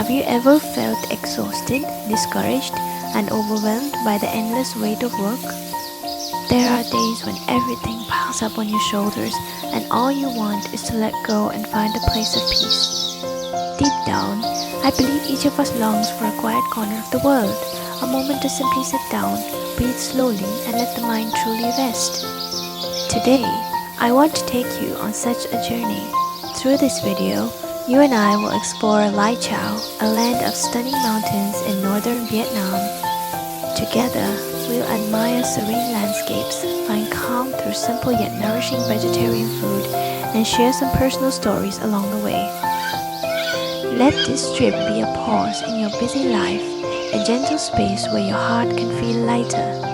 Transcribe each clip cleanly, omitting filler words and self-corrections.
Have you ever felt exhausted, discouraged, and overwhelmed by the endless weight of work? There are days when everything piles up on your shoulders and all you want is to let go and find a place of peace. Deep down, I believe each of us longs for a quiet corner of the world, a moment to simply sit down, breathe slowly, and let the mind truly rest. Today, I want to take you on such a journey. Through this video, you and I will explore Lai Chau, a land of stunning mountains in northern Vietnam. Together, we'll admire serene landscapes, find calm through simple yet nourishing vegetarian food, and share some personal stories along the way. Let this trip be a pause in your busy life, a gentle space where your heart can feel lighter.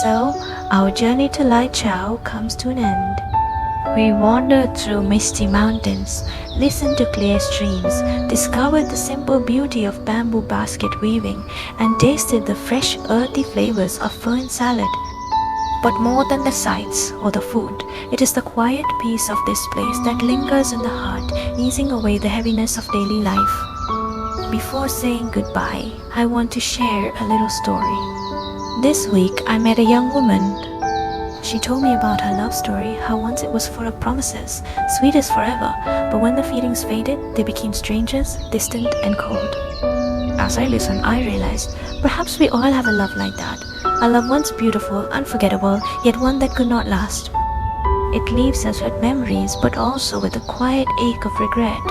So, our journey to Lai Chau comes to an end. We wandered through misty mountains, listened to clear streams, discovered the simple beauty of bamboo basket weaving, and tasted the fresh, earthy flavors of fern salad. But more than the sights or the food, it is the quiet peace of this place that lingers in the heart, easing away the heaviness of daily life. Before saying goodbye, I want to share a little story. This week, I met a young woman. She told me about her love story, how once it was full of promises, sweet as forever, but when the feelings faded, they became strangers, distant and cold. As I listened, I realized perhaps we all have a love like that. A love once beautiful, unforgettable, yet one that could not last. It leaves us with memories, but also with a quiet ache of regret.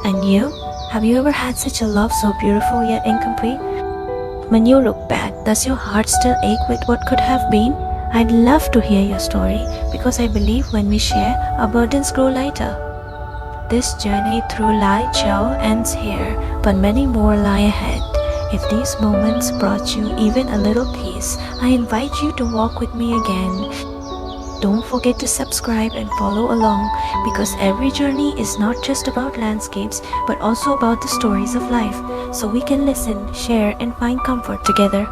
And you? Have you ever had such a love so beautiful yet incomplete? When you look back, does your heart still ache with what could have been? I'd love to hear your story, because I believe when we share, our burdens grow lighter. This journey through Lai Chau ends here, but many more lie ahead. If these moments brought you even a little peace, I invite you to walk with me again. Don't forget to subscribe and follow along, because every journey is not just about landscapes, but also about the stories of life, so we can listen, share, and find comfort together.